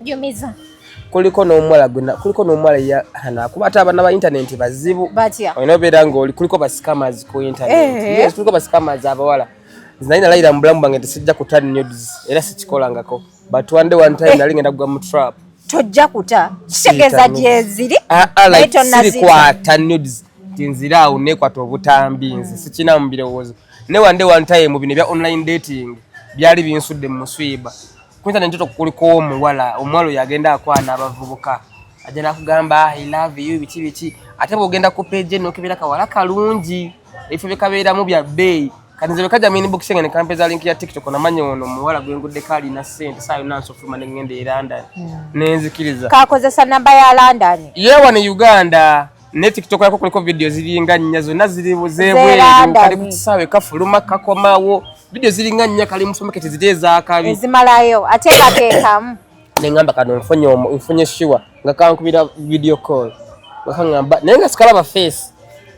Jumiza. Kuliko n'omuwala ya hana kubata abana ba internet bazibu. Batya. Oinobera ngoli kuliko ba scammers ku internet. Yes, kuliko ba scammers abawala. Zinaina laira mbulamu bange tesijja kutani nudes era sikikolangako. But one time nalingenda kugwa mu trap. Tojja kuta. Kitegeeza gyeziri. Like siri kwata nudes. Tinzira unekwata obutambi nze sikina mu birowoozo. Ne one time mu bino bya online dating byali binsudde mu muswiba. Kwinza njoto kuliko omuwala yagenda akwana abavubuka. Ajana kugamba I love you bichi. Ate bogenda ku page no kibira kawala kalungi. Ifo bikabeera mu bya bay. Kanze bekaja mini box ngene kampeza link ya TikTok na manyo ono muwala gwengudde kali na sente sayo nanso fuma ngende e London. Nenzikiriza. Kakozesa namba ya London. Yewa ni Uganda. Ne TikTok yako kuliko video ziringa nya zonna ziri buzebwe kali kusawe kafuluma kakomawo. Video ziringa nya kali mu supermarket ziteza akabi. Ezimalayo ateka Nengamba kano mfunye Shawa ngakankubira video call. Bakangamba nenga sikalaba face.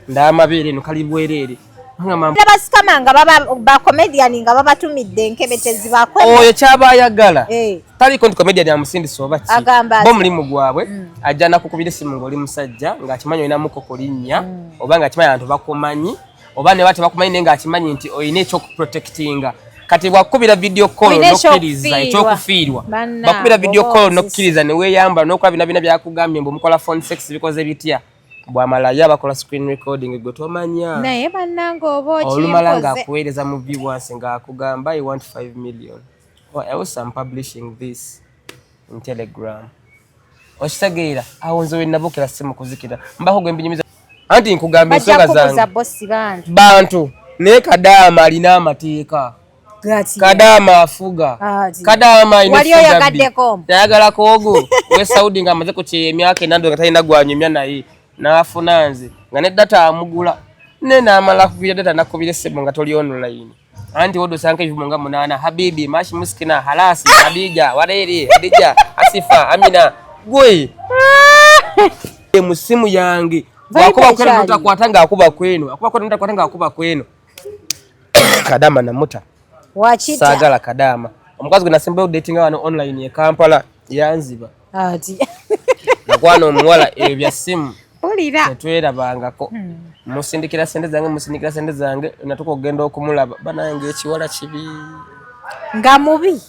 Ndamabere no kali bwerere. Basikama nga baba comedian nga babatumidde nkebetezi bakwe. Oyo kyabayagala. Tali konti comedian ya musindi soba ki. Bo mulimu gwabwe ajana kukubira simu ngoli musajja nga akimanyo ina muko kolinnya obanga akimanyo abantu bakomanyi oba ne bate bakumanyi nenga akimanyi nti oyine ekyo protectinga. Kati bwakubira video call nokiriza ekyokufiirwa. Bakubira video call nokiriza ne weyamba nokuba bina byakugambye mbu mukola phone sex bikoze bitya. Bwamala yabakola screen recording gotomanya naye bannanga obochi olumalanga akuweereza mu viewers nga akugamba I want 5 million or else I'm publishing this in Telegram. Oshageera awonzo we nabokera simu kuzikira mbako gwembinyimiza anti nkugamba ensonga zange bantu ne Kadaama alina amateeka. Kadaama afuga. Kadaama waliyo yagaddeko yagala kogo we Saudi nga amaze ku emyaka enando nga talina gwanyumya naye nafunanze nga ne data amugula nena amala kuvira data nakubire sebo nga toli online anti wodo sanka hivu munga munana habibi mashi muskina halasi Hadija wareri Hadija Asifa Amina gwe musimu yange wakuba kwenda kwatanga akuba kwenu Kadaama namuta wachita sagala Kadaama omukazi gwe nasemba dating wano online e Kampala yanziba ati nakwana omuwala ebya simu olira twerabangako musindikira sente zange natuko ogenda okumulaba banange ekiwala kibi nga mubi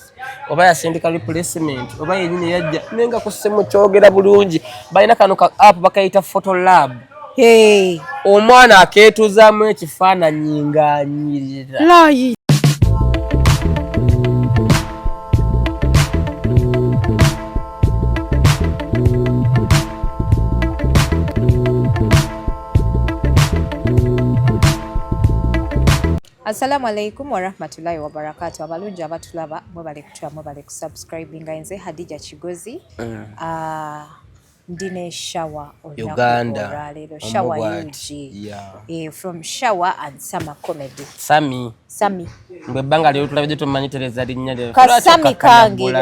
oba yasindika replacement oba yenyine yajja nenga kusemu kyogera bulungi balina kano ka app bakayita photo lab omwana aketuzamu ekifaananyi ng'anyirira layi. Assalamu alaikum wa rahmatullahi wa barakatuh. Abalungi abatulaba mwebale kutula mwebale kusubscribinga nze Hadija Kigozi. Ndine Shawa Uganda. Shawa UG. From Shawa and Summer Comedy. Sami. Mbebanga leo tulabye tumanyitereza linnya leo. Kasami kange.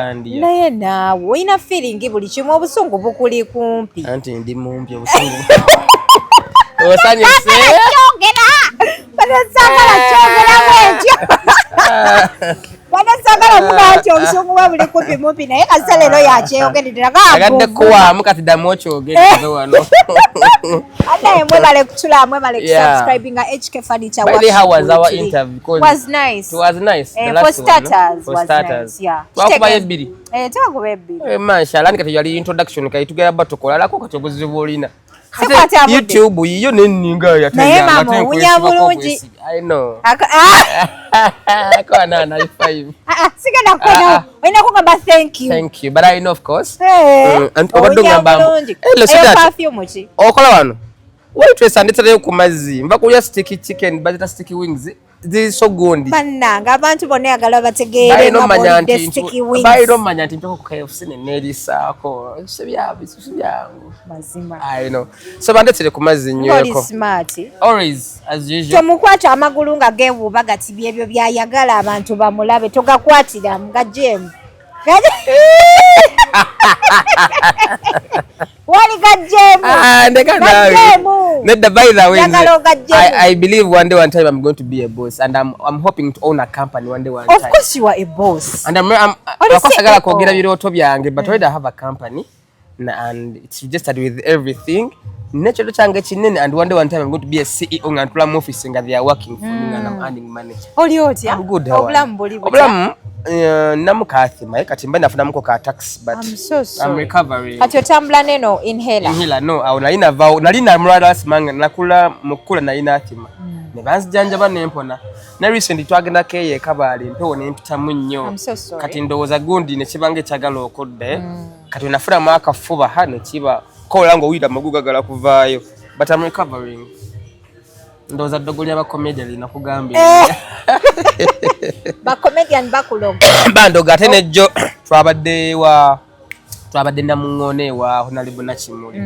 Naye naawe oyina feeling buli kimu obusungu bukuli kumpi. Anti ndi mumpi obusungu. Osanye se. Wanasagala mubaati obusungu bwa buli kumpi mumpi naye kasalero yakyeyogerera agadde kuwa mukati damocho ogedde wano anaye mwebale kutula mwebale kusubscribing HK Furniture watch. How was our interview? Was nice. It was nice. For starters, was nice. Yeah. Wakubaye ebbiri. Takubaye ebbiri. Mashallah kati yali introduction kayitugera batokola lako kati obuzibu olina. YouTube yiyo neninga naye mama unya bulungi. I know. Kwa na 5. Sigana kona wena kugamba thank you but I know of course. And obadde ngamba perfume ki okola wano waitress ndetera ku mazzi mba kulya sticky chicken but sticky wings these so good bannanga abantu bonna yagala bategeere nga sticky wings bayiro manya nti ntoko ku KFC ne saako sebyangu mazima I know so bandetere ku mazzi nnyo ko smart always as usual tomukwata amagulu nga geewuba gati byebyo byayagala abantu bamulabe togakwatira nga jemu wali gajemu ndeka nawe By the way, I believe one time I'm going to be a boss, and I'm hoping to own a company one day. Of course, you are a boss. And I'm but already I have a company, and it's registered with everything. Natural change chinene, and one time I'm going to be a CEO and plan office, and they are working for me, and I'm earning money. I'm good. Namukathima kati mba nafuna muko ka tax, but I'm so sorry. I'm recovering. Kati otambula neno inhaler no au nalina vao nalina mrada simanga nakula mukula nalina atima ne banzijanjaba nempona na recently twagenda keye kabali mpewo nempita munnyo kati ndowooza gundi ne kibange kyagala okodde kati nafuna maka fuba hano kiba kola ngo wira magugagala kuvaayo, but I'm recovering. Ndowooza ddogoli aba comedian nakugambye ba comedian bakuloga bandoga ate nejjo twabadde namungone wa Honorable Nakimuli,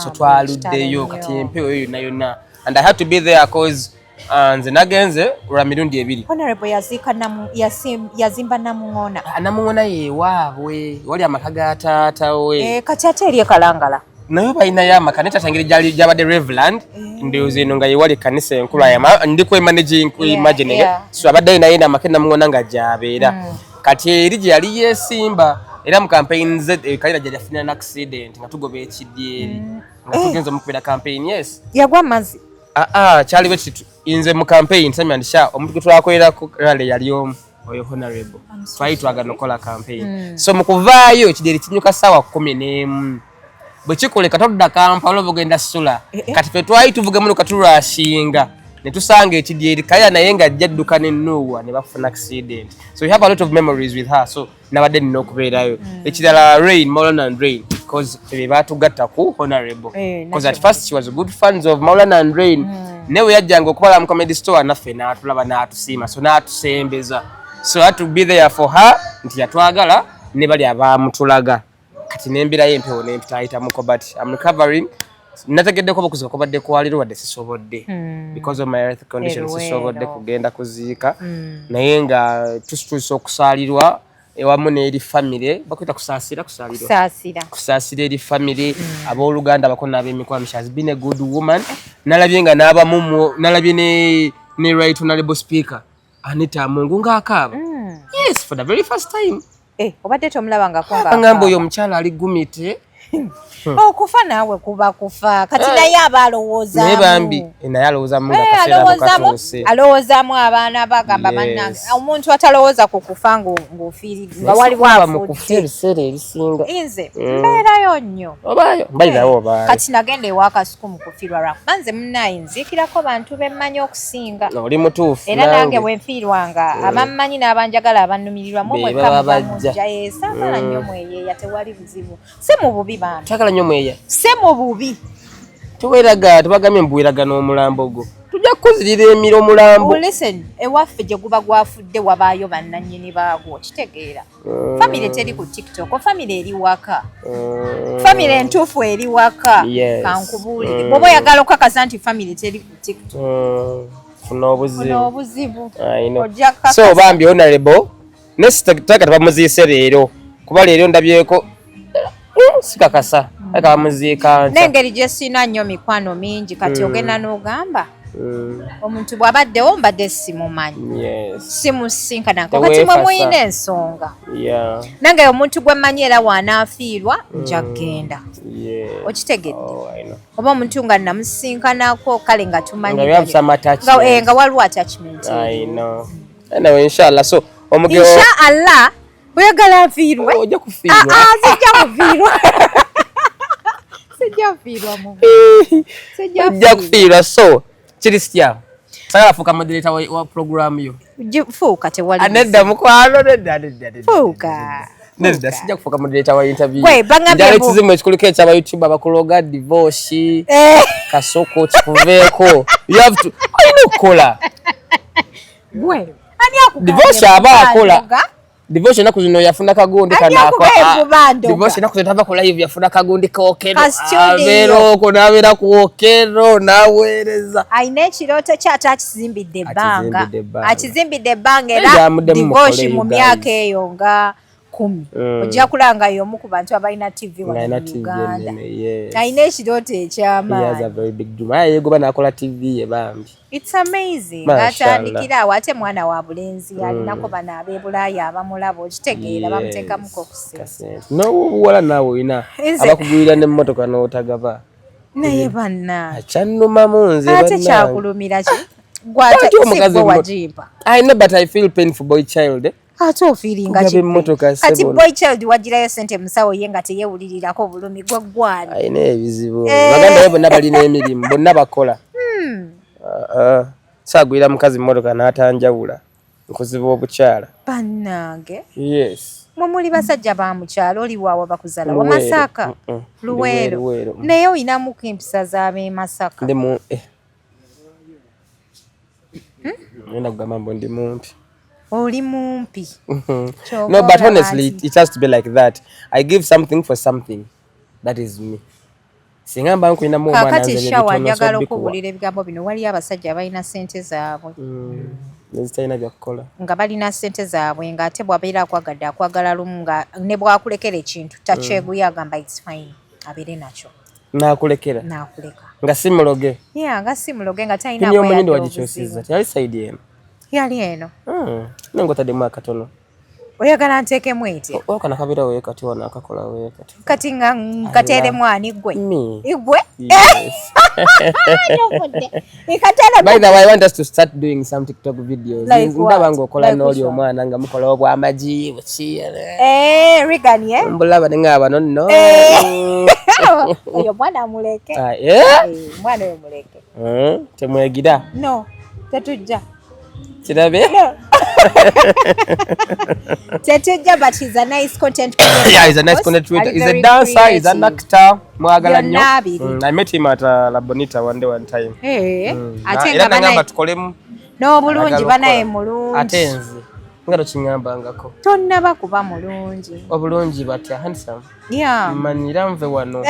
so twaluddeyo kati empewo eyo yonna, and I had to be there cause nze nagenze lwa mirundi ebiri. Honorable yazimba namungona yewaabwe wali amaka ga taata we kati ate eri ekalangala nayo balina yamaka nettatangeri gyabadde Reverend ndowooza eno nga yewali kanisa enkulu ayama ndi managing imagine so abadde naye namaka namungona nga gyabeera kati eri gye yali yeesimba era mu campaign kalina gye yafuna an accident nga tugoba ekidyeri nga tugenza mukubira campaign. Yes, yagwa amazi kyali bwe kitu inze mu campaign samyandisha omuntu gwe twakolerako rale yali omu oyo Honorable twali twagala okola campaign so mu kuvaayo ekidyeri kinyuka ssaawa 11 bwe kikoleka todda Kampala obugenda Sula kati ffe twali tuvuga muno katulwashinga ne tusanga ekidyeri kaya naye nga ajjadduka n'ennuuwa ne bafuna accident, so we have a lot of memories with her, so nabadde nina okubeerayo. Ekirala Rain, Maulana and Rain, because be batugatta ku Honorable because at first she was good fans of Maulana and Rain newe yajjanga okukola mu comedy store naffe n'atulaba n'atusiima so n'atusembeza, so I had to be there for her nti yatwagala ne bali abamutulaga kati nembirayo empewo nempitayita muko, but I'm recovering. Nategeddeko okuziika kubadde kwaliro wadde sisobodde because of my health condition sisobodde kugenda kuziika naye nga tutuuse okusaalirwa ewamu n'eri family bakwita kusaasira eri family abooluganda abako n'ab'emikwano. She has been a good woman. Nalabye nga n'abamumu nalabye ne right honorable speaker Anita Mungu ng'akaaba yes for the very first time. Obadde tomulabanga ngamba oyo omukyala ali gumite okufa naawe kuba kufa kati naye abalowooza naye bambi naye alowoozamu nga kaseera katuuse alowoozamu abaana bagamba bannange omuntu atalowooza ku kufa ng'ofiiridde nga waliwo afudde ebiseera ebisinga nze mbeerayo nnyo mbalirawo obaayo kati nagenda ewakasuku mu kufiirwa lwakuba nze munnaye nziikirako bantu bemmanyi okusinga oli mutuufu era nange bwe nfiirwanga abammanyi n'abanjagala abannumirirwamu mwekka mubamujja saagala nnyo mweyeeya tewali buzibu si mu bubi Chakala nyo mweya se mu bubi tuweraga tubagamye mbuweraga n'omulambo gwo tujja kuzirira emiro mulambo. Listen, ewaffe gye guba gwafudde wabaayo bannannyini baagwo kitegeera family teri ku TikTok, family eri waka family entuufu eri waka kankubuulire bw'oba oyagala okukakasa nti family teri ku TikTok funa obuzibu so bambi Honorable nesitaka tebamuziise leero kuba leero ndabyeko sikakasa akamuziika n'engeri gye sina nnyo mikwano mingi kati ogenda n'ogamba omuntu bw'abaddewo mbadde simumanyi simusinkanako kati mwe muyina ensonga nange omuntu gwe mmanyi era waanaafiirwa nja kgenda okitegedde oba omuntu nga namusinkanako kale nga tumanyi nga waliwo attachment inshallah so inshallah oyagala afiirwe ojja kufiirwa sijja kufiirwa ojja kufiirwa so Christian sagala fuuka moderator wa program yo fuuka tewali nedda mukwano nedda fuuka nedda sijja kufuuka moderator wa interview bangambye kizimu ekikuliko ekyaba YouTube abakuloga divorce kasoko kikuveeko you have to olina okukola divorce aba akola divorce naku zino yafuna kagundi divorce naku zino tava live yafuna kagundi kookero abero ko nabera kuokero naweereza aine ekirooto kyata akizimbidde ebbanga era divorce mu myaka eyo nga 10 ojja kulanga y'omu ku bantu abalina TV wano mu Uganda. Alina ekirooto eky'amaanyi. Yegoba n'akola TV ye bambi. It's amazing. Atandikira awo ate mwana wa bulenzi alinako bano ab'ebulaaya abamulaba okitegeera bamuteekamuko ku ssente. N'obuwala naawe olina abakugulira n'emmotoka n'otagaba. Naye banna akyannumamu nze ate kyakulumira ki gwate omukazi wajimpa. I know but I feel pain for boy child. Ate ofiiringa ki kati boy child wagirayo ssente musawo ye nga teyewulirirako obulumi gwaggwana. Ayina ebizibu baganda be bonna balina emirimu bonna bakola. Saagwira mukazi mmotoka n'atanjawula nkuzibu obukyala bannange. Yes. Mwe muli basajja ba mukyalo oli waawa bakuzala wa Masaka Luweero naye olinamuko empisa z'ab'e Masaka. Nenda kugamba mbu ndi mumpi. Oli mumpi. No, but honestly it has to be like that. I give something for something. That is me. Singamba nkwina mu mwana kakati Shawa njagala okubulira ebigambo bino wali abasajja balina ssente zaabwe. Nezitalina byakukola. Nga balina ssente zaabwe nga ate bw'abeera akwagadde akwagala lumu nga ne bw'akulekera ekintu takyeguya agamba it's fine abeere nakyo. N'akulekera? N'akuleka. Nga si muloge? Yeah, nga si muloge nga talina bwe omulindo wagikyusizza. Yali sayidi eno? Yali eno. Neng'otaddemu akatono. Oyagala nteekemu eti? Okana kabeera we kati wano akakola we kati. Kati nga kateeremu ani ggwe? Igwe? Yes. By the way, I want us to start doing some TikTok videos. Ndaba ng'okola n'oli omwana nga mukola obwamaji buki. Rigani eh? Mbulaba ne ng'abano nno. Oyo mwana amuleke. Mwana oyo muleke. Temwegira? No, tetujja. Kirabe? No. Tetujja, but he's a nice content creator. Yeah, he's a nice content creator. He's a dancer, he's an actor. Mwagala nnyo. I met him at La Bonita one time. Ate nga bana tukolemu. No bulungi banaye mulungi. Ate nze nga tokiŋŋambangako. Tonnaba kuba mulungi. Obulungi batya handsome. Yeah. Manyira nve wano.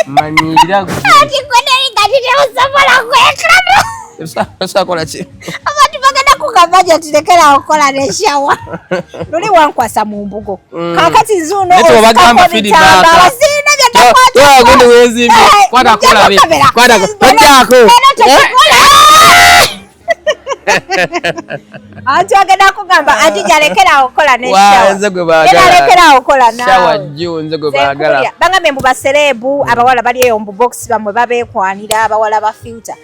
Manyira gwe. Ati kweneri ngati teusobola kwekana. Osakola ki? Abantu bagenda kugamba tulekera okukola ne Shawa. Luli wankwasa mu mbugo. Kakati zuno bagamba feedback. Gundi wezimbi. Kwata kola be. Kwata tojjako. Ati agenda kugamba ati jalekera okukola ne Shawa. Nze gwe baagala. Jalekera okukola nawe. Shawa jju nze gwe baagala. Bangambe mbu baserebu abawala bali eyo mu box bamwe babeekwanira abawala ba filter.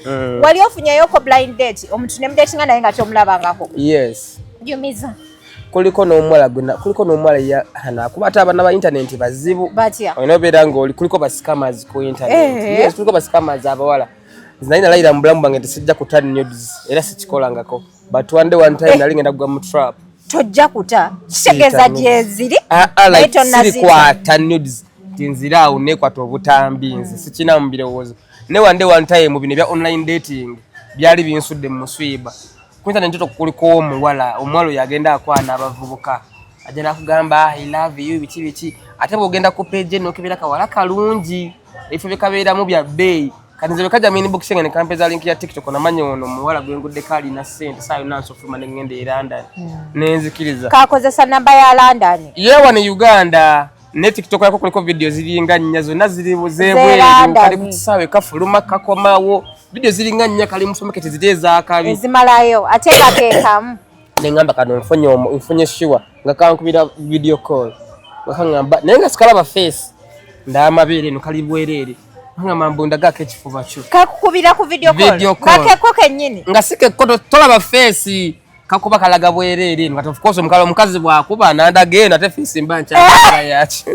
Wali ofunyayo ko blind date omuntu ne mudatinga naye nga tomulabangako. Yes. Jumiza. Kuliko n'omuwala ya hana kuba ate abana ba internet bazibu. Batya. Oinobeera ng'oli kuliko ba scammers ku internet. Yes, kuliko ba scammers abawala. Zinaina laira mbulamu bange tesijja kuta news era sikikolangako. But one time nali ngenda kugwa mu trap. Tojja kuta kitegeeza gyeziri. Like sirikwata news tinzira awo nekwata obutambi nze sikina mu birowoozo. Ne one time mu bino bya online dating byali binsudde mu muswiba. Kwinza njoto kuliko omuwala yagenda akwana abavubuka. Agenda kugamba I love you bichi. Ate bwogenda ku page no kibira kawala kalungi. Ifo bikabeeramu bya bay. Kanizebe kaja mini book ngene kampeza link ya TikTok na manyo ono muwala gwengudde kali na sente sayo nanso fuma ngende e London. Nenzikiriza. Kakozesa namba ya London. Yewa ni Uganda. Ne TikTok yako kuliko video ziringa nya zonna ziri buzebwe kali kusawe kafuluma kakomawo. Video ziringa nya kali musomekete ziteza akabi. Ezimalayo ateka tekamu. Nengamba kano mfunye shiwa nga kankubira video call. Wakangamba nenga sikalaba face. Ndamabere no kali bwerere. Nga mambunda gake kifuba cyo. Kakukubira ku video call. Kake koke nyini. Nga sike koto tolaba face. Kakuba kalaga bwerere nga of course omukazi bwakuba nanda genda ate face mbancha yachi.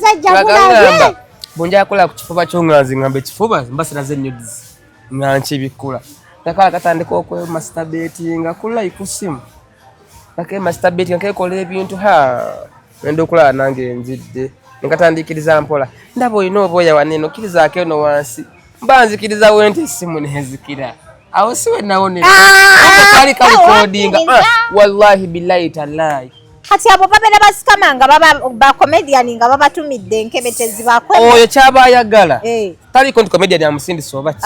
Sajja bonja yakola ku kifuba cyo nganzi ngambe kifuba mbasira ze nudes. Nganchi bikula. Nakala katandika okwe masturbating akula ikusimu. Kake masturbating kake kola ebintu ndo kula nange nzidde. Nkatandikiriza mpola ndabo ino boya waneno kiriza akeno wansi mbanzikiriza wente simu nehezikira awo siwe naone kali recording wallahi billahi tallahi kati abo babera basikama nga baba ba comedian nga babatumidde enkebetezi bakwe oyo kyabayagala taliko nti comedian amusindisa oba ki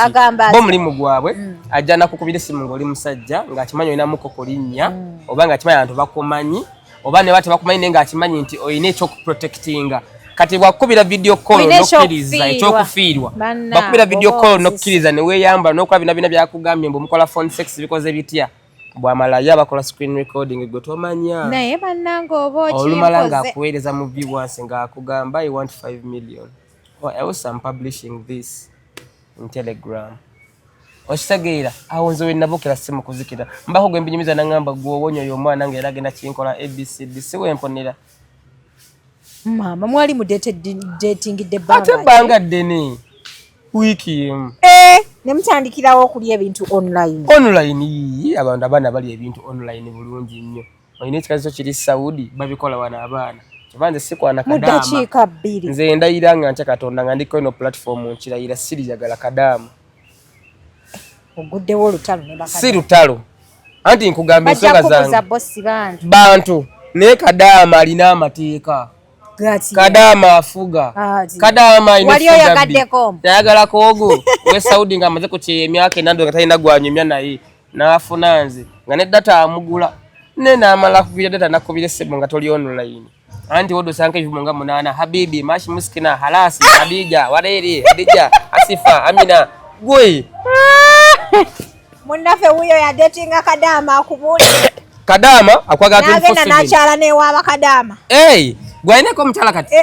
bo mulimu gwabwe ajja nakukubira esimu ng'oli musajja ng'akimanyi olinamuko kulinnya oba ng'akimanyi abantu bakumanyi oba ne bate bakumanyi naye ng'akimanyi nti olina ekyokuprotectinga kati bwakubira video call nokkiriza ekyokufiirwa bakubira video call nokkiriza ne weeyamba n'okola bina bina byakugambye mbu mukola phone sex bikoze bitya bwamalayo abakola screen recording gwe tomanya naye bannanga oba olumala ng'akuweereza mu viewers ng'akugamba I want 5 million or else I'm publishing this in Telegram okitegeera awo nze wenabukira simu kuzikira mbako gwe mbinyumiza nangamba gwowonyo oyo omwana nga era agenda kinkola ABCD si wemponera mama mwali mu dating de banga ate banga ddene wiiki emu ne mutandikirawo okulya ebintu online abantu abaana bali ebintu online bulungi nnyo olina ekikazi kiri Saudi babikola wana abaana kibanze sikwana Kadaama mudakiika 2 nze ndayira nga ntya Katonda nga ndiko ino platform nkirayira siriyagala Kadaama oguddewo olutalo ne bakadaama si lutalo anti nkugamba ensonga zange bossi bantu naye Kadaama alina amateeka Kadaama afuga Kadaama ayagala koogo we Saudi nga amaze kukyeye emyaka enando nga talina gwanyumya naye n'afuna nze nga ne data amugula ne n'amala kubira data nakubira essebo nga toli online anti wodo sanka ebivumo nga 8 Habibi Mashi Muskina Halasi Khadija Wareri Khadija Asifa Amina gwe munnafe wuyo ya datinga Kadaama akubuli Kadaama akwaga 24/7 nagenda nakyala ne waba Kadaama gwaineko mutala kati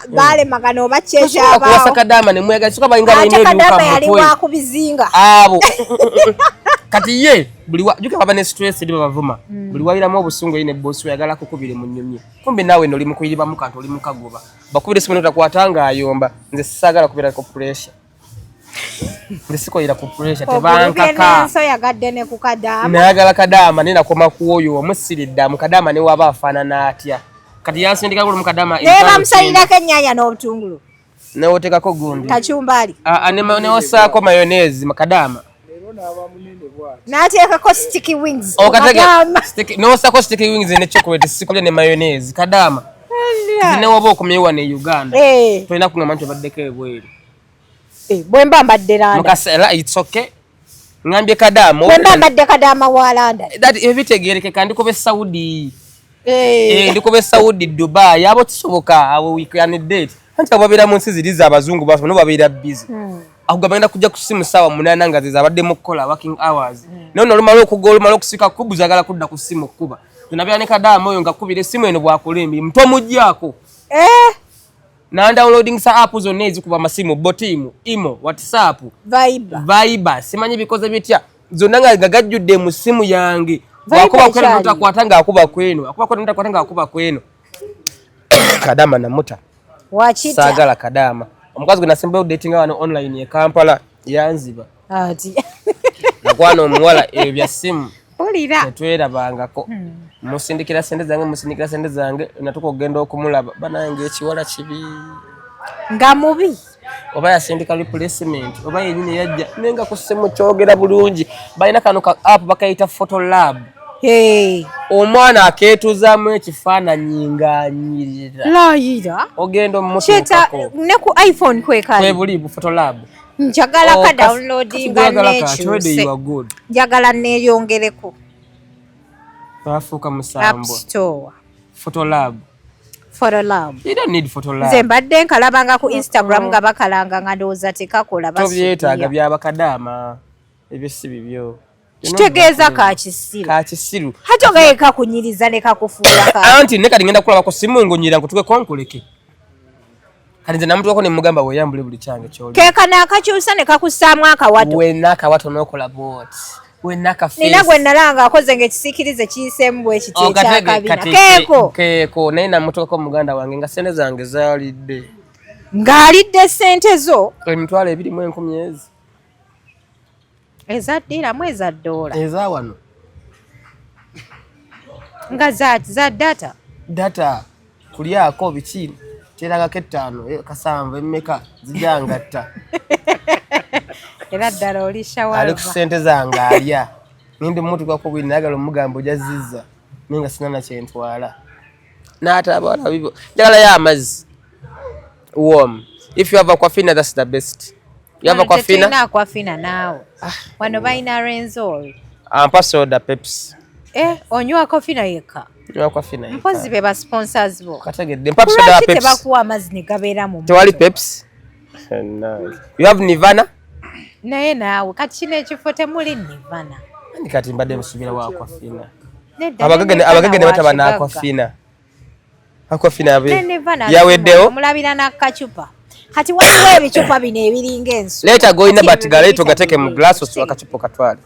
bale magano bachesha aba akuwasa Kadaama ne mwega siko bayinga ne byuka Kadaama yali wa kubizinga abo kati ye buliwa juka baba ne stress ndi bavuma buliwa ira mu obusungu ine boss yagala kukubire mu nnyumye kumbe nawe noli mukuyiriba mu kantu oli mukagoba bakubire simu ntakwatanga ayomba nze sagala kubira ko pressure ndisiko ira ku pressure tebankaka nso yagadde ne ku Kadaama nayagala Kadaama nina koma kuoyo omusiridda mu Kadaama ne waba afaanana atya kati yansindika ku Kadaama eba msalina kenyanya n'obutungulu ne otekako gundi kachumbali ne osako mayonnaise Kadaama nateekako sticky wings sticky no osako sticky wings ne chocolate sikole ne mayonnaise Kadaama zine wabo okumyewa ne Uganda tulina kungamba nti baddeko ebweru bwemba mbadde landa mukasela it's okay ngambye Kadaama bwemba mbadde Kadaama wa Landa that ebitegereke kandi ko be Saudi ndiko be Saudi Dubai abo tisoboka abo weekend date anti abo bera mu nsi ziriza abazungu baso no babira busy akugabenda kujja kusimu sawa munana nga ziza abadde mu kola working hours nono lumalo okugolo malo kusika kubuzagala kudda ku simu kuba tunabya ne Kadaama oyo nga kubire simu eno bwakulembi mto mujjako na downloading sa app zonna ezikuba masimu botimu imo WhatsApp Viber simanyi bikoze bitya zonna nga gagajjudde mu simu yange wakuba kwenu mutakwatanga akuba kwenu akuba kwenu mutakwatanga akuba kwenu Kadaama namuta wachita sagala Kadaama omukazi gwe nasemba dating wano online e Kampala yanziba ati nakwana omuwala ebya simu olira netwerabangako musindikira sente zange natuko ogenda okumulaba banange ekiwala kibi nga mubi oba yasindika replacement oba yenyine yajja nenga ku simu kyogera bulungi balina kano ka app bakayita photo lab omwana aketuzamu ekifaananyi ng'anyirira layira ogenda omumotookako ne ku iPhone kwekali buli photo lab njagala ka downloading nekyuse njagala neeyongereko bafuuka musambo photo lab you don't need photo lab nze mbadde nkalabanga ku Instagram nga bakalanga nga ndowooza tekakola tobyetaaga byaba Kadaama ebyo si bibyo kitegeeza kakisiru hati ogaye kakunyiriza ne kakufuula anti ne kali ngenda kulaba ku simu ngonyira nkutuke konkuleke kali nze namutuwako ne mugamba weeyambule buli kyange kyoli keeka n'akakyusa ne kakussaamu akawato wenna akawato n'okola boot wenna akaface nina gwe nalanga akoze ng'ekisiikirize kiyiseemu bwekiti ekyakabina keeko naye namutuwako muganda wange nga sente zange zaalidde ng'alidde sente zo emitwalo 2,1000 ezi ezaddiramu eza $. eza wano nga za data kulyako biki teragako 5 kasanvu emmeka zijangatta era ddala oli Shawa ali ku sente zange alya nindi mutukwako bwini nayagala omugambo ojazizza naye nga sina nakyentwala Nata abawala bibo njagala ya amazzi warm. If you have aquafina, that's the best. You have aquafina? Na aquafina naawe. Wano balina Renzol. Ampa soda Pepsi. Onywa aquafina yeka. Nywa aquafina yeka. Mpozi be ba sponsors bo. Kategedde mpa soda Pepsi. Tebakuwa amazzi ne gabeera mu. Tewali Pepsi. Nice. You have Nirvana? Naye naawe kati kino ekifo temuli Nirvana. Ndi kati mbadde musubira wa aquafina. Abagagene bataba na aquafina. Aquafina yaweddewo. Mulabira na kachupa. Kati waliwo ebicupa bino ebiringa ensu. Leta go ina batigaleto gateke mu glass oswa kacupa katwale.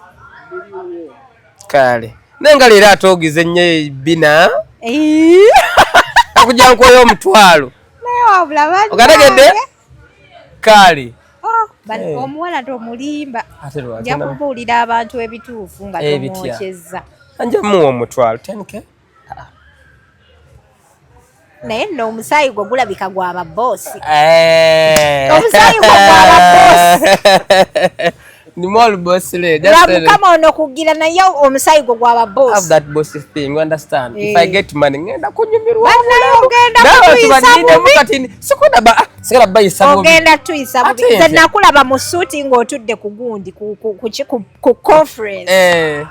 Kale. Nenga lera atogize nnyo bina. Akujja nkoyo omutwalo. Naye wabula bali. Ogategedde? Kale. Bano omuwala tomulimba. Yakubuulira abantu ebituufu nga tomwokyezza. Anje muwo omutwalo 10k. Naye nno omusaayi gwe gulabika gwaba boosi. Omusaayi gwe gwaba boosi. Ni more bossy le. Kama ono kugira naye omusaayi gwe gwaba boosi. Have that bossy thing, you understand? If I get money ngenda kunyumirwa. Ogenda kuyisa sikoda ba sigala bayisabu. Ogenda tuyisa bubi. Nze nakulaba mu suuti ng'otudde ku gundi ku conference.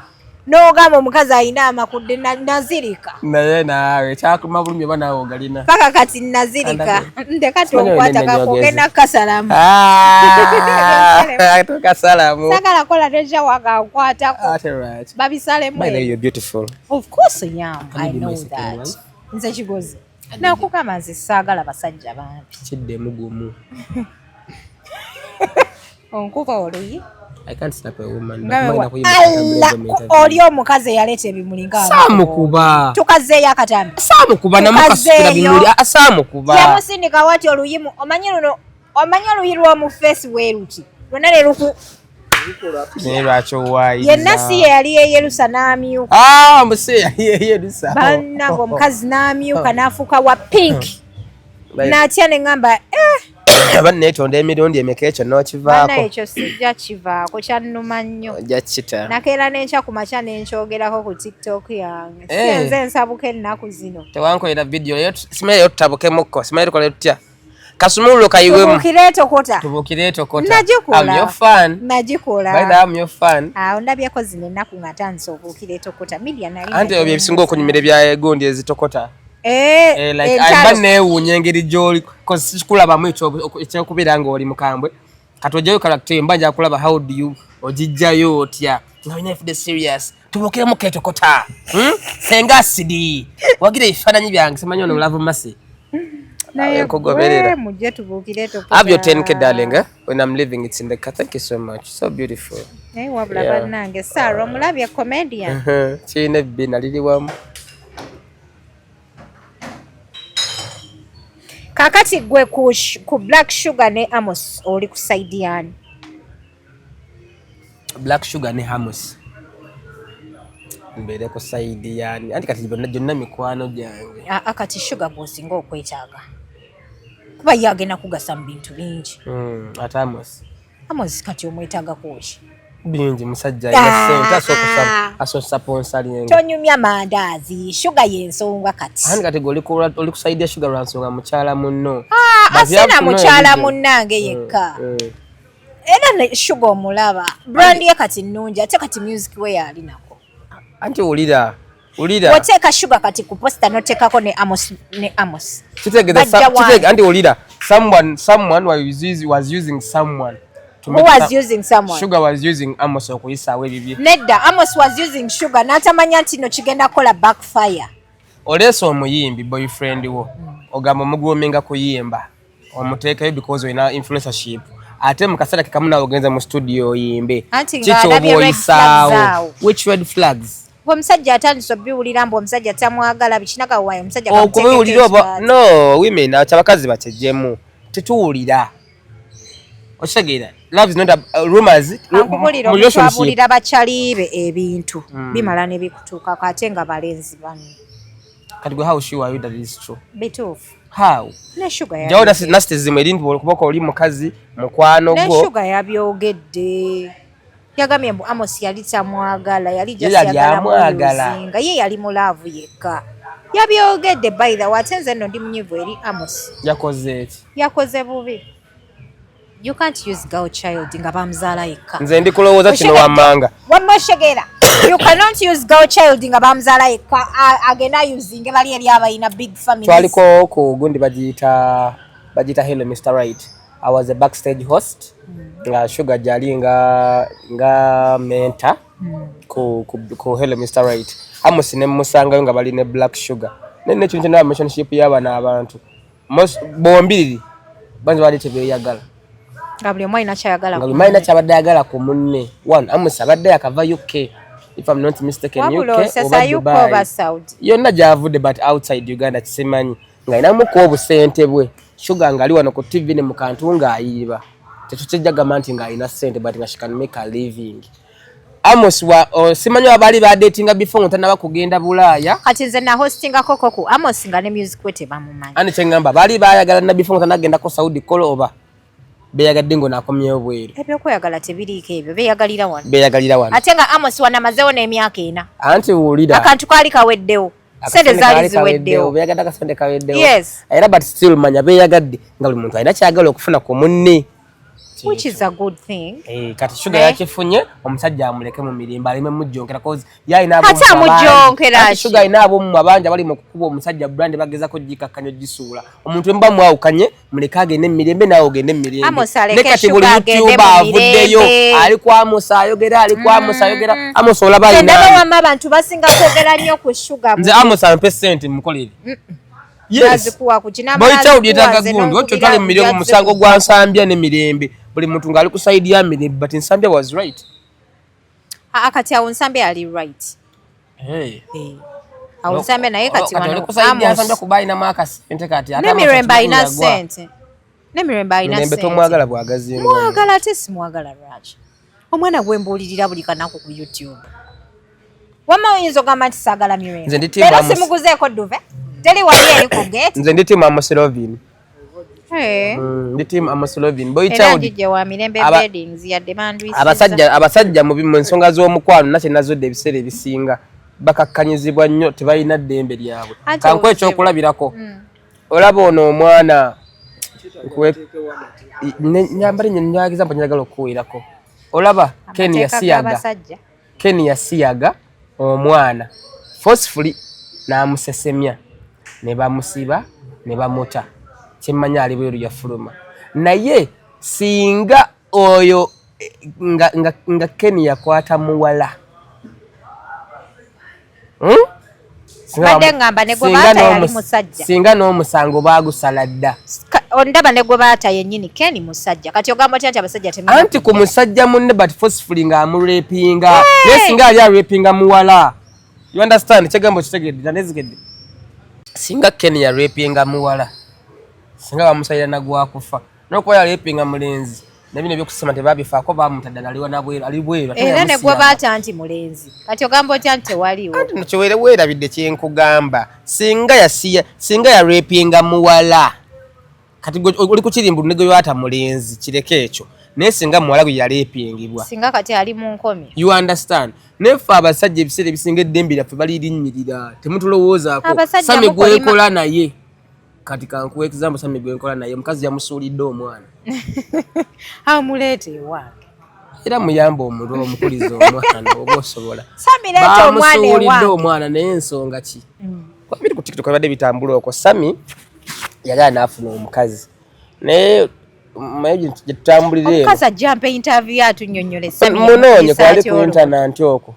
N'ogamba omukazi alina amakudde nazirika. Naye naawe kyakuma bulumi oba naawe ogalina. Paka kati nazirika. Ndeka tonkwata kakogenda kasalamu. Kasalamu. Sagala kola teja wakankwatako. Babisalemu. By the way, you're beautiful. Of course I am. I know that. Nze Kigozi. Nakugamba nze saagala basajja bambi. Kiddemu gumu. Onkuba oluyi. I can't slap a woman. Oli omukazi yaleta ebimulinga. Samukuba. Tukazeeyo akatambi. Samukuba namukasikira bimuli. Samukuba. Yamusindika wati oluyimu. Omanyi oluyi lw'omu face weeruki. Lwonna leruku. Lwakyo wayi. Yenna si ye yali yeyerusa n'amyuka. Muse yali yeyerusa. Bannange omukazi n'amyuka n'afuuka wa pink. N'atya ne ngamba banneetonda emirundi emeka ekyo n'okivaako. Bana ekyo sijja kivaako kyannuma nnyo. Ojja kita. Nakeera n'enkya ku makya n'enkyogerako ku TikTok yange. Siyenze nsabuka ennaku zino. Tewankolera vidiyo simanyi yo tutabukemukko simanyi tukola tutya. Kasumululo kayiwemu. Tubukire etokota. Najikola. I'm your fan. Najikola. By the way, I'm your fan. Ondabyeko zino ennaku nga tandise obukire etokota. Media nali. Anti ebyo ebisinga okunyumira bya gundi ezitokota. Like I'm neewunya engeri gy'oli kulabamu ekyokubira ng'oli mukambwe kati ojjayo character mbanja kulaba how do you ogijjayo otya nga if the serious tubukiremu ketokota senga sidi wagira ebifaananyi byange simanyi ono love masi naye kugoberera mujje tubukire etokota. Have your 10k darling when I'm leaving it's in the car. Thank you so much, so beautiful. Wabula bannange Sarah omulabye comedian kiine ebbina liri wamu. Kakati gwe ku Black Sugar ne Amos oli ku side yani. Black Sugar ne Amos. Mbere ku side yani. Anti kati jonna mikwano gyange. Kati Sugar bw'osinga okwetaaga. Kuba yagenda kugasa mu bintu bingi. Ate Amos. Amos kati omwetaaga kuki? Bingi musajja ina sente asosa sponsoring. Tonyumya mandaazi Sugar y'ensonga kati. Ani kati oli ku side ya Sugar lwansonga mukyala munno. Asina mukyala munnange yekka. Era ne Sugar omulaba. Brand ye kati nnungi ate kati music we yali nako. Anti ulira. Woteeka Sugar kati ku poster noteekako ne Amos. Kitegeza anti ulira. Someone was using someone. Who was using someone? Sugar was using Amos okuyisa we bibi. Nedda Amos was using Sugar n'atamanya nti no kigenda kola backfire. Oleso omuyimbi boyfriend wo ogamba mugumenga kuyimba omuteekayo because oyina influencership ate mukasala kekamuna ogenza mu studio oyimbe kicho oboyisaawo which red flags omusajja atandise obiwulira mbu omusajja tamwagala bikinaga wayo omusajja okubiwulira no women akyabakazi bakejemu tetuwulira oshagira love is not rumors mulira bachalibe ebintu bimala ne bikutuuka kate nga balenzi bano kati gwe how sure are you that it is true bituufu how ne Sugar ya jawda nasitizimwe edintu kuboko oli mukazi mukwano go ne Sugar yabyogedde yagamye mbu Amos yali tamwagala yali just yagala mwagala ye yali mu love yekka yabyogedde by the way ate nze nno ndi munyivu eri Amos yakoze eki yakoze bubi. You can't use girl child nga bamuzaala yekka. Nze ndi kulowooza kino wammanga. Wamoshegera. You cannot use girl child nga bamuzaala yekka agenda using bali eri abayina big families. Twaliko ku gundi bagiyita Hello Mr. Right. I was a backstage host. Sugar jali nga mentor ku Hello Mr. Right. Amos ne musanga nga bali ne Black Sugar. Nene cyo na relationship yaba n'abantu. Most bombiri banze bali tebeyagala. Ngabuli mwaina chayagala. Ngabuli mwaina chabadde yagala ku munne. One Amos abadde yakava UK. If I'm not mistaken UK over Saudi. Yonna javude but outside Uganda kisemanyi. Ngaina muko obusente bwe. Sugar ngali wano ku TV ne mukantu ngaayiba. Tetuchejjaga manti ngaina sente but nga she can make a living. Amos simanyi abali ba datinga before ngotana bakugenda Bulaya. Kati nze na hostinga kokoku Amos nga ne music wete bamumanyi. Ani kyengamba bali bayagala na before ngotana genda ko Saudi kolo oba. Beyagadde ngo nakomyewo bweru. Ebyo kweyagala tebiriiko ebyo beyagalira wano. Beyagalira wano. Ate nga Amos wana mazewo n'emyaka 4. Anti wulira. Akantu kali kaweddewo. Sente zaali ziweddewo. Beyagadde akasente kaweddewo. Yes. Era but still manya beyagadde nga buli muntu alina kyagala okufuna ku munne. Which is a good thing. Kati Sugar yakifunye omusajja amuleke mu mirimba alime mujjonkera cause yalina abo. Ata mujjonkera. Sugar ina abo mu abanja bali mu kukuba omusajja brand bageza ko jikakkanyo jisuula. Omuntu emba mwawukanye muleka agende mirembe nawo ogende mirembe. Nekati buli YouTuber avuddeyo ali kwa Amos ayogera Amos olaba ina. Ndaba wamma abantu basinga kwogera nnyo ku Sugar. Nze Amos ampe sente mukolere. Yes. Boy child yetaga gundu ocho tali miliyo musango gwa Nsambya ne mirembe. Buli muntu ngali ku side ya mirembe but Nsambya was right. Akati awo Nsambya ali right. Awo Nsambya naye kati wano Nsambya kubai na maka sente kati ata mirembe ina sente. Ne mirembe ina sente. Mirembe tomwagala bwagazi ngo. Mwagala tesi mwagala lwaki. Omwana gwembulirira buli kanako ku YouTube. Wama oyinza ogamba nti saagala mirembe. Era simuguzeeko duve. Tell wali yali ku gate. Nze ndi team Amoselovin. Ndi team Amoselovin. Boy child. Ndije wa mirembe beddings ya demand wisi. Abasajja mu nsonga z'omukwano nakye nazodde ebiseera ebisinga bakakkanyizibwa nnyo tebalina ddembe lyabwe. Kankwe ekyokulabirako. Olaba ono omwana nyambali nyagiza mpanyagalala okuwirako. Olaba Ken yasiyaga omwana forcefully n'amusesemya. Ne bamusiba ne bamuta kimanya ali bweru yafuluma naye singa oyo nga Ken yakwata muwala singa n'omusango bagusaladda ondaba ne gwe baata yennyini Ken musajja kati ogamba nti abasajja temanya anti ku musajja munne but forcefully nga amurepinga naye singa ali arepinga muwala you understand kyegambo kitegedde nanezigedde singa Ken ya rapinga muwala singa bamusalira nagwakufa nokuba ya rapinga mulenzi nabino byokusema tebabifaako bamutadala aliwa nabwera ali bwera era ne gwe baata anti mulenzi kati ogamba otya nti tewaliwo anti mukiwere weerabidde kyenkugamba singa ya rapinga muwala kati oli ku kirimbu ne gwe baata mulenzi kireke ekyo naye singa muwala gwe ya rapingibwa singa kati ali mu nkomyo you understand nefa abasajja ebiseera ebisinga eddembe lyaffe balirinnyirira temutulowoozaako Sami gwekola naye kati kankuwa example Sami gwekola naye mukazi yamusuulidde omwana amuleete ewange era muyamba omukuliza omwana oba osobola bamusuulidde omwana naye ensonga ki biri ku TikTok babadde bitambula okwo Sami yali anaafuna omukazi naye tutambulire omukazi ajjampa interview atunnyonnyole munoonye kwali ku internet okwo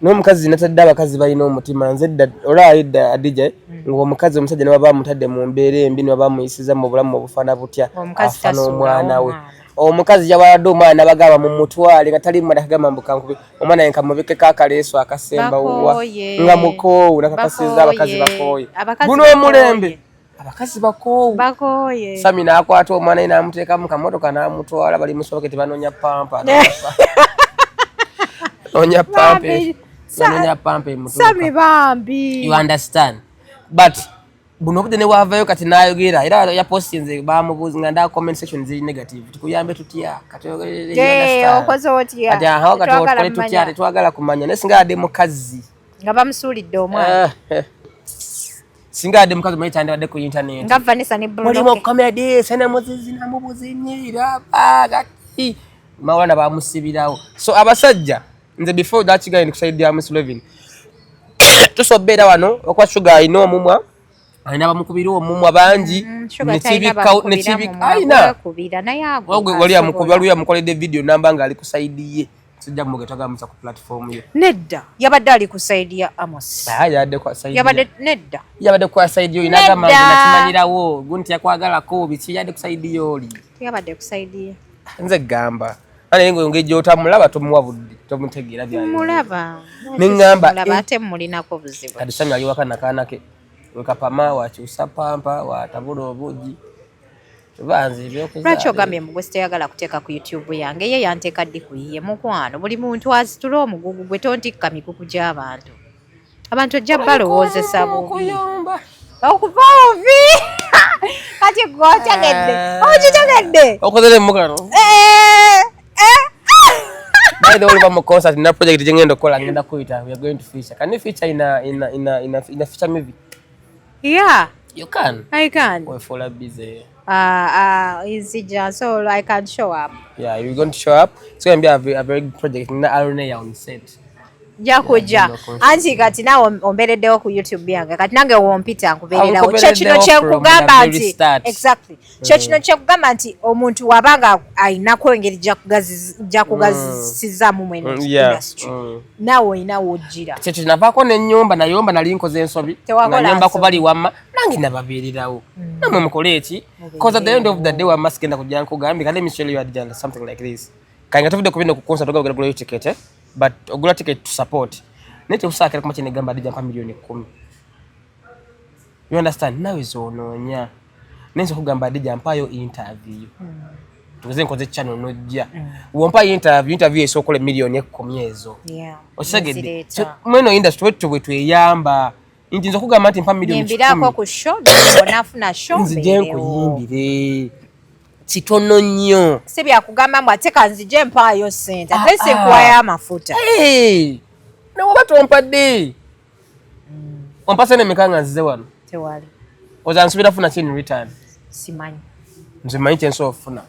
n'omukazi natadde abakazi balina omutima nze dda olwalidda adija ng'omukazi omusajja ne baba bamutadde mu mbeera embi ne baba bamuyisiza mu bulamu obufaana butya afana omwana we omukazi yabaladde omwana bagamba mu mutwale nga tali mmada kagamba mbukankubi omwana yenka mubekeko akaleeso akasembawa nga mukoowu nakakasiza abakazi bakooye guno omulembe abakazi bakoowu Sami n'akwata omwana ye n'amuteeka mu kamotoka n'amutwala bali musoboketi banoonya pampa onya pampe Nanya pampe mutuka. Sami bambi. You understand? But buno kudene wavayo kati nayogera era ya postinze bamubuzi nganda comment section ziri negative. Tukuyambe tutya kati okoze otya. Ati aho kati tutya twagala kumanya nesinga ade mukazi. Nga bamusulidde omwana. singa ade mukazi mwe tande wadde ku internet nga Vanessa ne Bruno mulimo comedy sana muzizi na mubuzinyira bagati mawana bamusibirawo so abasajja nze before that guy ndikusaidia Miss Levin tusobera wano okwa sugar ino mumwa aina bamukubira omumwa bangi netibika aina kubira naye ago wali amukoledde video namba nga ali kusaidiye sijja mugetaga musa ku platform ye nedda yabadde ali kusaidia Amos yabadde kwa saidiye yabadde kwa saidiye inaga manzi nakimanyirawo gunti yakwagala ko bichi yabadde kusaidiye oli yabadde kusaidiye nze gamba ale ngeje otamulaba tumuwa budde tomutegeera bya mulaba ningamba ate mulinako buzibu kadisanya ali wakana kanake nkapama wakyusa pampa watabula obuji tubanze ebyokuzaala lwaki ogambye Mboozi teyagala kuteeka ku YouTube yange ye yanteeka ddi kuyiye mukwano buli muntu azitula omugugu gwe tontikka mikuku gy'abantu abantu ojja balowoozesa bubi okuva ovi kati okitegedde okozere mukano by the way mu concert na project jengendo kola ngenda kuita we are going to feature can you feature in feature movie. Yeah, you can. I can. We're full busy. Easy, so I can show up. Yeah, you're going to show up. It's going to be a very good project. Na arone ya on set. Jakuja. Anti kati na ombereddewo ku YouTube yange. Kati nange wompita nkubeererawo. Kye kino kyekugamba nti exactly. Kye kino kyekugamba nti omuntu wabanga ayinako engeri gyakugazisizaamu mu industry. Naawe olinawo ojjira. Kye kinavaako n'ennyumba nayomba nali nkoze ensobi. Nga nyomba kubali wamma nange nababeererawo. Namwe mukole eki. Because at the end of the day wamma sigenda kujja nkugambye kale Michelle you had something like this. Kanga tuvudde ku bino ku concert ogula ticket but ogula ticket to support nete usakira kuma chene gamba dijampa milioni 10. You understand? Now is ononya nenzo kugamba dijampa yo interview tuze nkoze channel nojja wompa interview esokole milioni 10 ezo osagede mweno industry wetu eyamba inji nzo kugamba nti mpa milioni 10 nyimbirako ku show bonafuna show nzije nkuyimbire kitono nnyo sibya kugamba mbu ate kanzije mpaayo sente ate sinkuwayo amafuta nawe batompadde ompase nemekanga nzize wano tewali ozansubira funa kini return simanyi nze manyi kyenso ofuna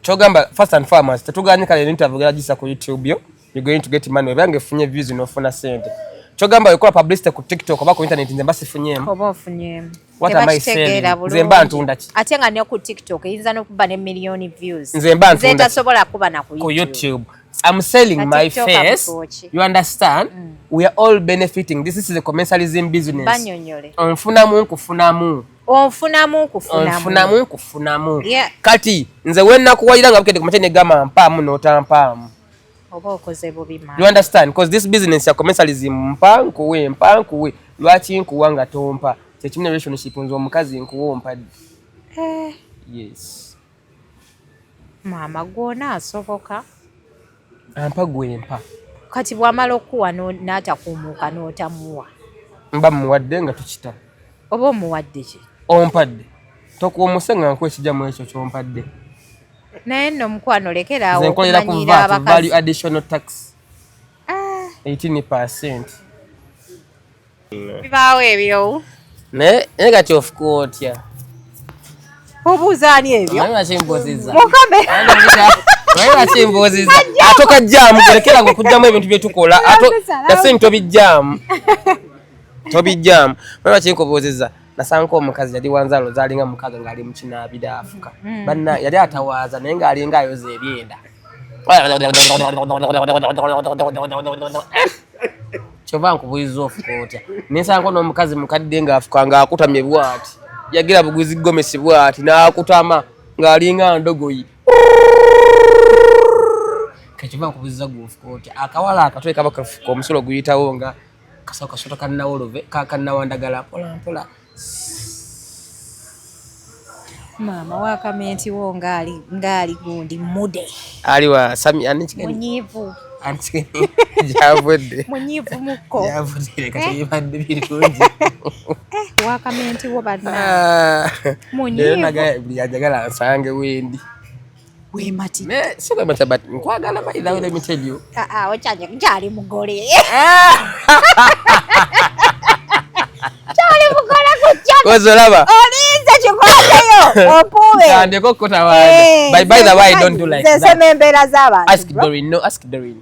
kyogamba first and foremost tetuganye kale interview gisa ku YouTube yo you're going to get money obange funye views nofuna sente kyogamba yokola publicity ku TikTok oba ku internet nze mbasifunyemu oba ofunyemu what am I saying nze mba ntunda ki ate nga ne ku TikTok eyinza n'okuba ne million views nze mba ntunda nze tasobola kuba na ku YouTube. I'm selling my face. You understand? We are all benefiting. This is a commercialism business. Banyonyole. Onfunamu kufunamu. Onfunamu kufunamu. Yeah. Kati nze wenna kuwalira nga bukete kumatene gama mpamu notampamu. Oba okoze bubi ma. You understand? Because this business ya commercialism mpankuwe. Lwaki nkuwanga tompa. Tekimine relationship nzo omukazi nkuwompa. Yes. Mama gwona asoboka. Ampa gwempa. Kati bwamala okuwa n'atakuumuuka n'otamuwa. Mba muwadde nga tukita. Oba omuwadde ki? Ompadde. Tokuwomuse nga nkwekijjamu ekyo kyompadde. Naye nno mukwano lekeraawo okumanyira abakazi. Value additional tax. 18%. Bibaawo ebyo. Ne kati of course ya. Obuuza ani ebyo? Mama chimboziza. Mukambe. Mama chimboziza. Atoka jam gerekera ngo kujjamu ebintu bye tukola. Yasini tobijjam. Tobijjam. Mama chinkoboziza. Nasanko omukazi yali wanzalo zalinga mukaga ngali mukina abida afuka. Banna yali atawaza naye nga alinga ayoze ebyenda. Chova nkubuiza ofukota. Nisanko n'omukazi mukadde nga afuka nga akutamye bwati. Yagira buguzi gomesi bwati nakutama ngalinga ndogoyi kachiva kubuza gufukoti akawala akatoe kaba kafuko omusulo guyitawo nga kasaka shota kanna olove kanna wandagala pola mama wa kamenti wo ngali gundi mude aliwa sami anichikeni munyivu anchikeni javode munyivu muko javode kachibande birukunje wa kamenti wo badna munyivu naga yajagala nsange wendi we mati ne siko mata but nkwagala by the way let me tell you ochaje njali mugole Kozolaba. Olinze chikwateyo. Opuwe. Kande kokota wande. By the way, I don't do like that. Semembera z'abantu. Ask Doreen. No, ask Doreen.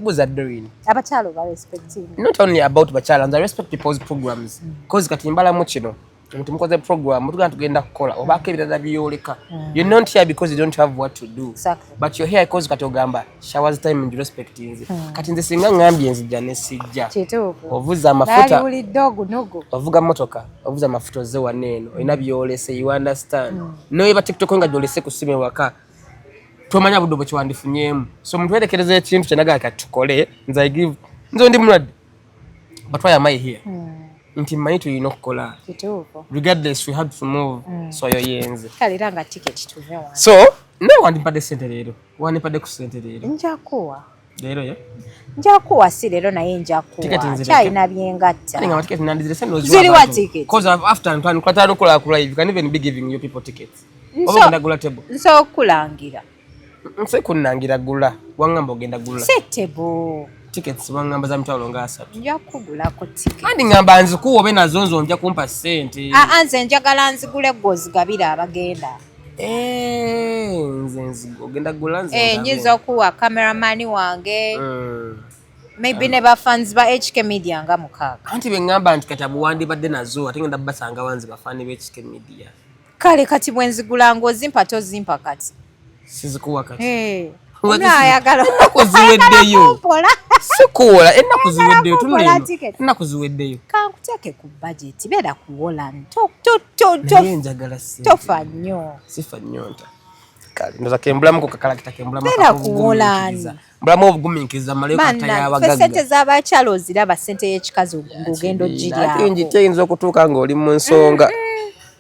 Who's that Doreen? Abachalo ba respecting. Not only about bachala, I respect people's programs. Cause katimbala muchino. Mutumukoze program, mutugana tugenda kukola. Obaka ebirala byoleka. You're not here because you don't have what to do. Exactly. But you're here because katogamba showers time and respect nze. Kati nze singa ngambye nzija ne sijja. Kituufu. Ovuza amafuta. Nali uli dogu nugu. Ovuga motoka, ovuza amafuta ze waneno. Olina byolese, you understand. No eba TikTok nga byolese kusime waka. Tomanya budobo kiwandifunyemu. So muntu werekereza ekintu kyenaga katukole, nze I give. Nzo ndi mulwadde. But why am I here? Nti maitu yino kukola. Kituufu. Regardless we had to move. So yo yenze. Kaliranga ticket tuve wano. So, no wandipade sente lero. Wandipade ku sente lero. Njakuwa. Lero ya? Njakuwa si lero naye njakuwa. China byengatta. Ninga ticket nandizire sente ziri wa ticket. Because after Antoine kwatano kola ku live, you can even be giving you people tickets. Oba ndagula table. Nso kulangira. Nse kunangira gula. Wangamba ogenda gula. Setebo. Tickets wangamba za mtalo ngasa. Nja kugula ko ticket. Kandi ngamba nzikuwo be nazonzo nja kumpa sente. Nze njagala nzigule gozigabira abagenda. Nze ogenda gula nze. Nyiza okuwa cameraman wange. Maybe ne fans ba HK Media nga mukaaga. Anti bengamba nti katabu wandi badde nazo ate ngenda basanga wanzi bafani be HK Media. Kale kati bwenzigula ngozimpa tozimpa kati. Sizikuwa kati. Ayagala kuziweddeyo. Sikuwola ennaku ziweddeyo tunulema. Ennaku ziweddeyo. Kankuteke ku budget bera kuwola njagala sente. Tofa nnyo. Sifa nnyo nta. Kale ndoza kembulamu ku kakalakita kembulamu. Bera kuwola. Mbulamu obugumiikiriza maleko atayabagaga. Sente z'abakyalo oziraba sente y'ekikazi ng'ogenda ogirya. Ate njiteyinza okutuuka ng'oli mu nsonga.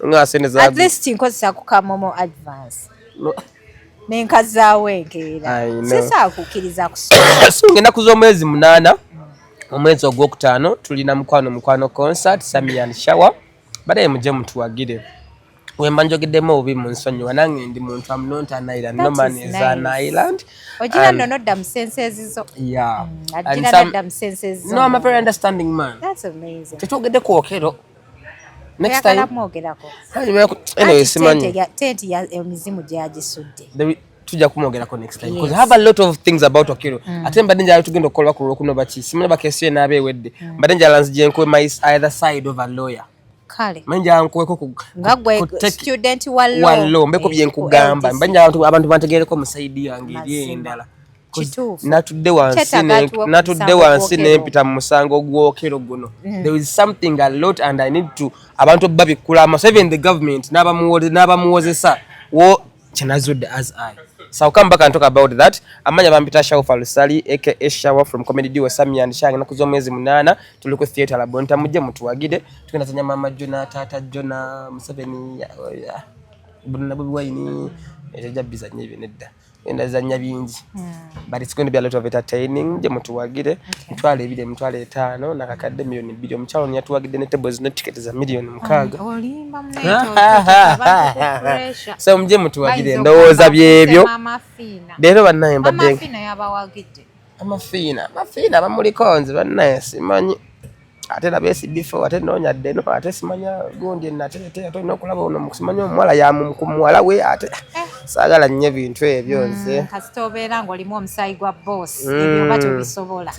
Nga sente za. At least nkozesa ku kamomo advance. Nenkazaawo enkeera. Sisa kukkiriza kusoma. So ngenda kuza omwezi 8 omwezi ogwokutaano tulina mukwano concert Sami and Shawa. Badaye muje mutuwagire. Wemba njogeddemu obubi mu nsonyiwa nange ndi muntu am not an island. No man is an island. Ogira nonodda mu senses zo. Yeah. Ogira nonodda mu senses zo. No, I'm a very understanding man. That's amazing. Tetwogedde ku okero. Next time. Anyway, tenti ya emizimu gyagisudde. Tujja kumwogerako next time. Because I have a lot of things about Okero. Ate mbadde njala tugenda okukola ku Lwokuno baki. Simulaba bakesiye n'abeewedde. Mbadde njala nzije nkuwe my either side of a lawyer. Kale. Manja nkuweko ku student wa law. Mbeko byenkugamba. Mbadde njala abantu bantegereko mu side yange eby'endala. Natudde wansi nempita mu musango gw'Okero guno. There is something a lot and I need to abantu babikula so even the government n'abamuwozesa wo chenazudde as I. So I'll come back and talk about that. Amanya bampita Shawa Falusali aka Shawa from comedy duo Sami and Shang nakuzo mwezi 8 tuli ku theater labonta muje mutuwagide tugenda tanya mama Jona tata Jona Museveni bonna bobi wine ejaja bizanye binedda enda zanya bingi but it's going to be a lot of entertaining je mutuwagide mutwale 2 mutwale 5 nakakadde milioni 2 omukyalo nyatuwagide ne tables ne ticket za milioni 6 olimba mneto so mje mutuwagide ndowooza byebyo lero bannaye mbadde amafina yabawagide amafina bamulikonze bannaye simanyi ate na besi before ate nonyadde no ate simanya gondi natete ate nokulaba ono musimanya omuwala ya mumuwala we ate sagala nnyo bintu ebyo nze kasitobera ng'olimu omusayi gwa boss ebyo bato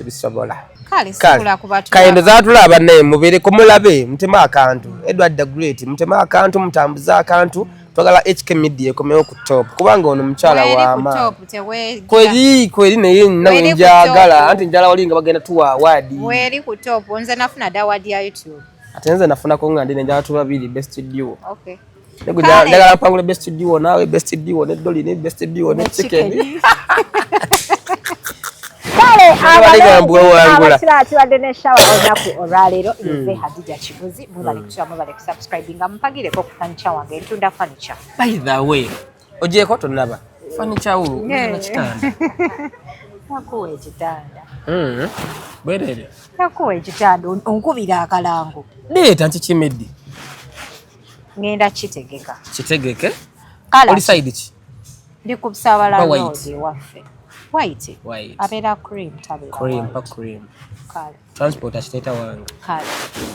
bisobola kale sikula kubatu kayendo zatulaba naye mubere kumulabe mutema akantu Edward the Great mutema akantu mutambuza akantu twagala HK Media komeo ku top kubanga ono mukyala wa kweli naye nawe njagala anti njala walinga bagenda tuwa award weri ku top onze nafuna da award ya YouTube ate nze nafuna ko nga ndine njala tuba 2 best duo okay ndagala pangule best duo nawe best duo ne Dolly ne best duo ne Chicken kale abasirati wadene Shawa onaku olwaleero nze Hadija Kigozi mubale kusubscribinga mpagireko ku furniture wange ntunda furniture by the way ojeko tonaba furniture uru na kitanda nakuwa ekitanda bwerere nakuwa ekitanda onkubira akalango leeta ntikimeddi ngenda kitegeke oli side ki ndi ku Busabala road waffe white. Abera cream cream. Kale. Transport asiteta wanga. Kale.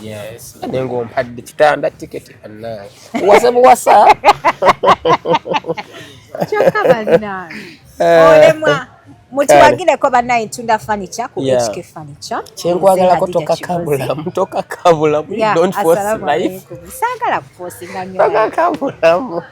Yes. Nengo mpadde kitanda ticket annaye. Wasa. Choka balina. Olemwa. Mutuwagire ko banayi tunda furniture ku HK furniture. Chenkwagala kutoka kabula. Don't force life. Sagala kuforce nganywa. Toka kabula.